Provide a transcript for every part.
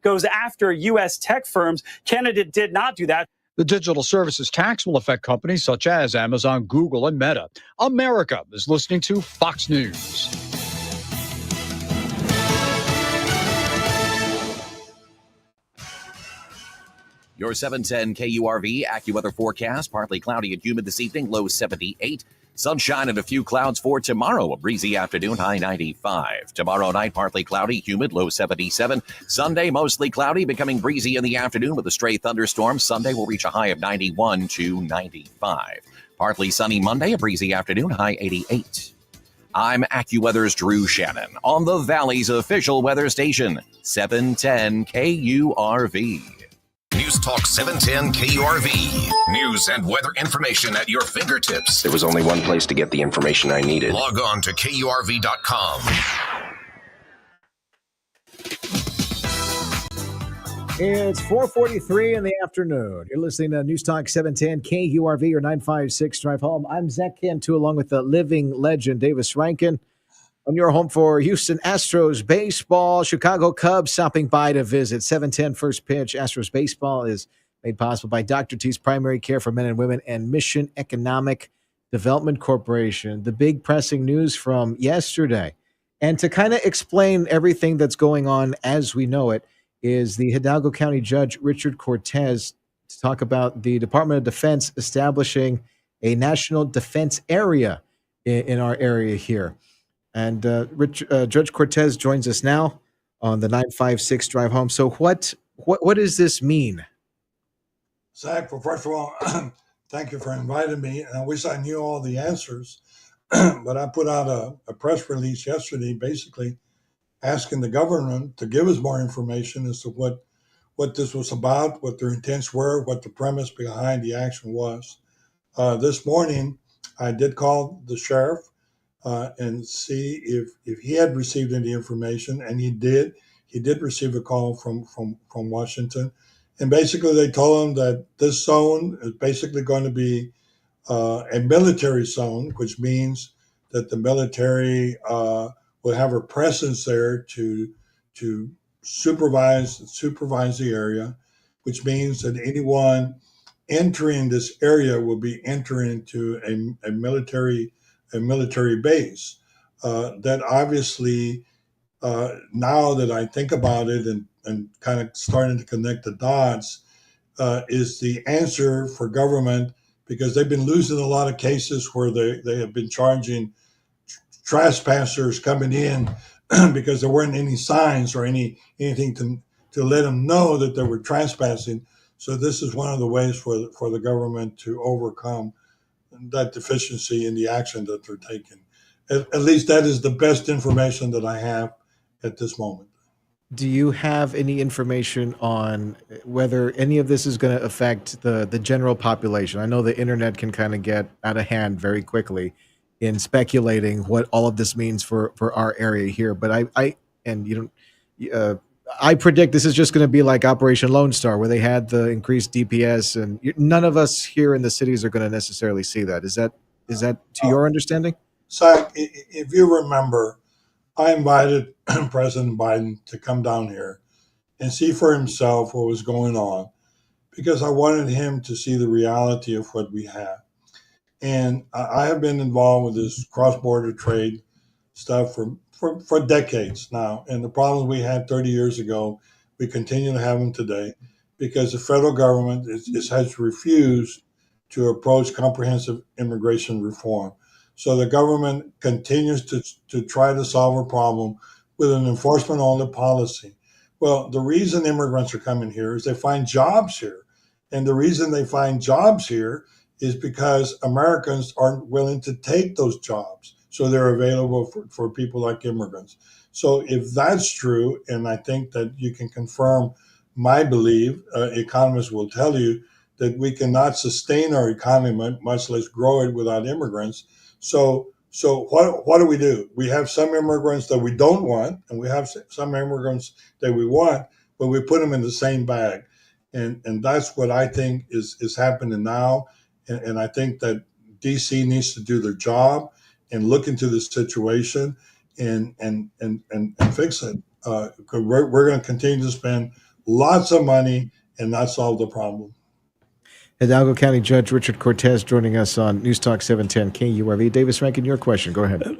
goes after U.S. tech firms. Canada did not do that. The digital services tax will affect companies such as Amazon, Google, and Meta. America is listening to Fox News. Your 710 KURV AccuWeather forecast. Partly cloudy and humid this evening, low 78. Sunshine and a few clouds for tomorrow. A breezy afternoon, high 95. Tomorrow night, partly cloudy, humid, low 77. Sunday, mostly cloudy, becoming breezy in the afternoon with a stray thunderstorm. Sunday will reach a high of 91 to 95. Partly sunny Monday, a breezy afternoon, high 88. I'm AccuWeather's Drew Shannon on the Valley's official weather station, 710 KURV. News Talk 710 KURV. News and weather information at your fingertips. There was only one place to get the information I needed. Log on to KURV.com. It's 4:43 in the afternoon. You're listening to News Talk 710 KURV, your 956 drive home. I'm Zach Cantu, along with the living legend Davis Rankin. On your home for Houston Astros baseball, Chicago Cubs stopping by to visit. 7:10 first pitch. Astros baseball is made possible by Dr. T's Primary Care for Men and Women and Mission Economic Development Corporation. The big pressing news from yesterday, and to kind of explain everything that's going on as we know it, is the Hidalgo County Judge Richard Cortez to talk about the Department of Defense establishing a national defense area in our area here. And Judge Cortez joins us now on the 956 drive home. So what does this mean? Zach, well, first of all, thank you for inviting me. I wish I knew all the answers, but I put out a press release yesterday basically asking the government to give us more information as to what this was about, what their intents were, what the premise behind the action was. This morning, I did call the sheriff and see if he had received any information, and he did. He did receive a call from Washington, and basically they told him that this zone is basically going to be a military zone, which means that the military will have a presence there to supervise the area, which means that anyone entering this area will be entering into a military base. That obviously, now that I think about it and kind of starting to connect the dots, is the answer for government, because they've been losing a lot of cases where they have been charging trespassers coming in because there weren't any signs or anything to let them know that they were trespassing. So this is one of the ways for the government to overcome that deficiency in the action that they're taking. At least that is the best information that I have at this moment. Do you have any information on whether any of this is going to affect the general population? I know the internet can kind of get out of hand very quickly in speculating what all of this means for our area here, but I predict this is just going to be like Operation Lone Star, where they had the increased DPS, and none of us here in the cities are going to necessarily see that. Is that to your understanding? Zach, if you remember, I invited President Biden to come down here and see for himself what was going on, because I wanted him to see the reality of what we have. And I have been involved with this cross-border trade stuff for decades now. And the problems we had 30 years ago, we continue to have them today, because the federal government has refused to approach comprehensive immigration reform. So the government continues to try to solve a problem with an enforcement-only policy. Well, the reason immigrants are coming here is they find jobs here. And the reason they find jobs here is because Americans aren't willing to take those jobs. So they're available for people like immigrants. So if that's true, and I think that you can confirm my belief, economists will tell you that we cannot sustain our economy, much less grow it, without immigrants. So what do? We have some immigrants that we don't want, and we have some immigrants that we want, but we put them in the same bag. And that's what I think is happening now. And I think that DC needs to do their job and look into the situation and fix it. 'cause we're going to continue to spend lots of money and not solve the problem. Hidalgo County Judge Richard Cortez joining us on News Talk 710 KURV. Davis Rankin, your question. Go ahead.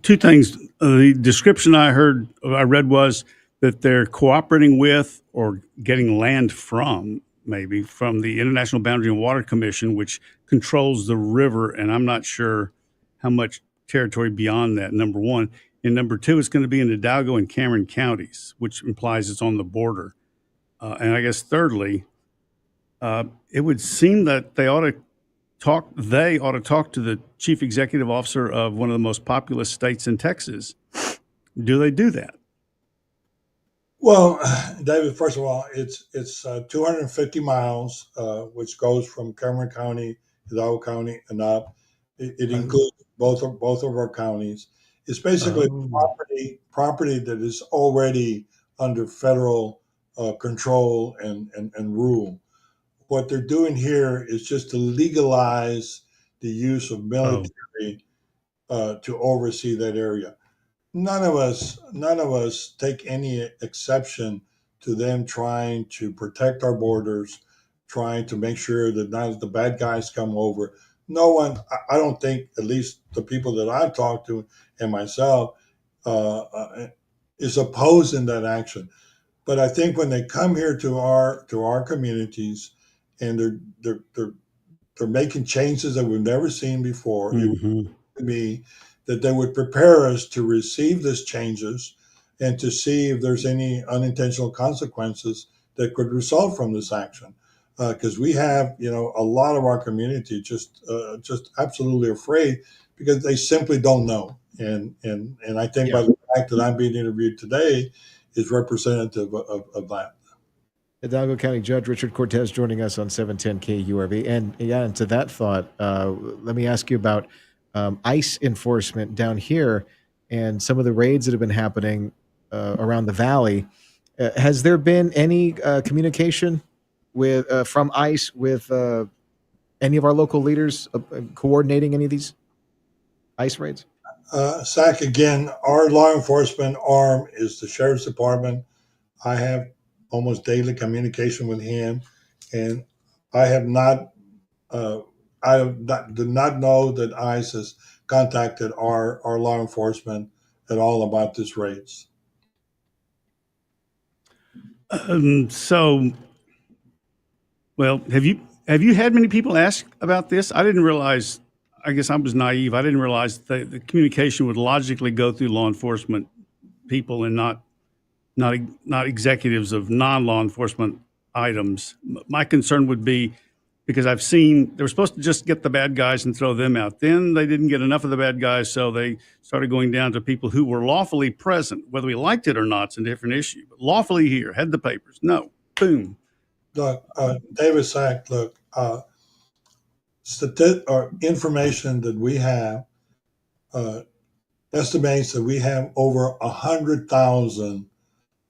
Two things. The description I read was that they're cooperating with or getting land from the International Boundary and Water Commission, which controls the river. And I'm not sure how much territory beyond that, number one. And number two, it's going to be in Hidalgo and Cameron counties, which implies it's on the border. And I guess thirdly, it would seem that they ought to talk to the chief executive officer of one of the most populous states in Texas. Do they do that? Well, David, first of all, it's 250 miles, which goes from Cameron County, Hidalgo County, and up. It includes both of our counties. It's basically property that is already under federal control and rule. What they're doing here is just to legalize the use of military to oversee that area. None of us take any exception to them trying to protect our borders, trying to make sure that none of the bad guys come over. No one, I don't think, at least the people that I've talked to and myself, is opposing that action. But I think when they come here to our communities and they're making changes that we've never seen before, it would be that they would prepare us to receive these changes and to see if there's any unintentional consequences that could result from this action. Because we have, a lot of our community just absolutely afraid because they simply don't know. And I think by the fact that I'm being interviewed today is representative of that. Hidalgo County Judge Richard Cortez joining us on 710 KURV. And to that thought, let me ask you about ICE enforcement down here and some of the raids that have been happening around the valley. Has there been any communication from ICE with any of our local leaders coordinating any of these ICE raids? Zach, again, our law enforcement arm is the Sheriff's Department. I have almost daily communication with him, and I have not, do not know that ICE has contacted our law enforcement at all about this raids. Well, have you had many people ask about this? I didn't realize. I guess I was naive. I didn't realize that the communication would logically go through law enforcement people and not executives of non-law enforcement items. My concern would be because I've seen they were supposed to just get the bad guys and throw them out. Then they didn't get enough of the bad guys, so they started going down to people who were lawfully present. Whether we liked it or not, it's a different issue. But lawfully here, had the papers. No, boom. Look, David Sack, look, information that we have estimates that we have over 100,000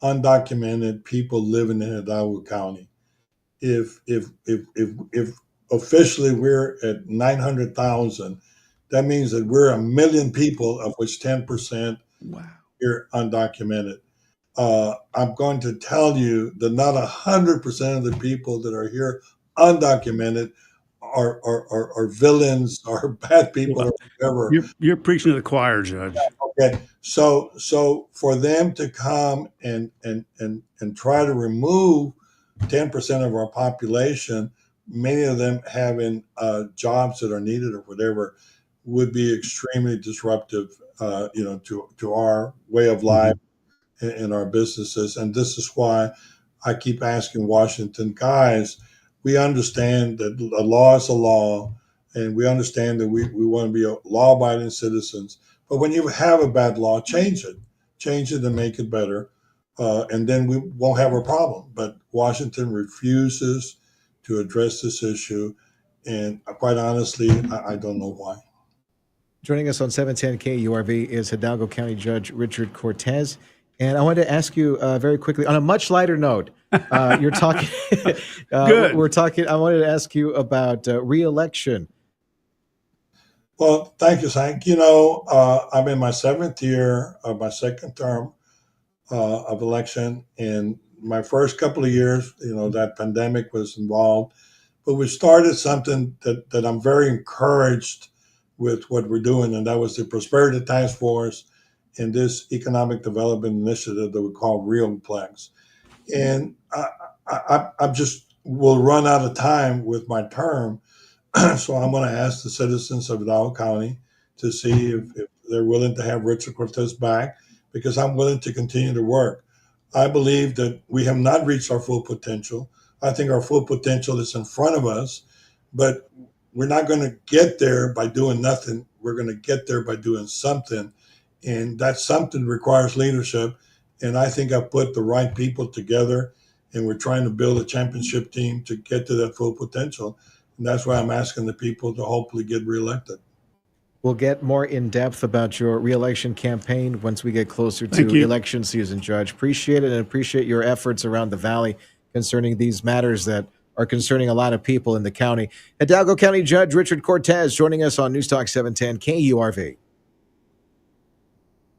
undocumented people living in Hidalgo County. If officially we're at 900,000, that means that we're 1 million people, of which 10% are undocumented. I'm going to tell you that not 100% of the people that are here undocumented are villains or bad people or whatever. You're preaching to the choir, Judge. Okay, so for them to come and try to remove 10% of our population, many of them having jobs that are needed or whatever, would be extremely disruptive, to our way of life and our businesses. And this is why I keep asking Washington, guys, we understand that a law is a law, and we understand that we want to be law-abiding citizens. But when you have a bad law, change it and make it better. And then we won't have a problem. But Washington refuses to address this issue. And quite honestly, I don't know why. Joining us on 710 KURV is Hidalgo County Judge Richard Cortez. And I wanted to ask you very quickly, on a much lighter note, you're talking. Good. We're talking. I wanted to ask you about re-election. Well, thank you, Hank. I'm in my 7th year of my second term. of election. And my first couple of years, that pandemic was involved, but we started something that I'm very encouraged with what we're doing, and that was the Prosperity Task Force and this economic development initiative that we call RealPlex. And I just will run out of time with my term, so I'm going to ask the citizens of Hidalgo County to see if they're willing to have Richard Cortez back, because I'm willing to continue to work. I believe that we have not reached our full potential. I think our full potential is in front of us, but we're not going to get there by doing nothing. We're going to get there by doing something. And that something requires leadership. And I think I've put the right people together, and we're trying to build a championship team to get to that full potential. And that's why I'm asking the people to hopefully get reelected. We'll get more in depth about your reelection campaign once we get closer Thank to you. election season, Judge. Appreciate it, and appreciate your efforts around the Valley concerning these matters that are concerning a lot of people in the county. Hidalgo County Judge Richard Cortez joining us on News Talk 710 KURV.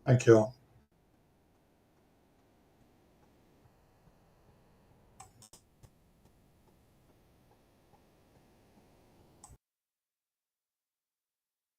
Thank you all.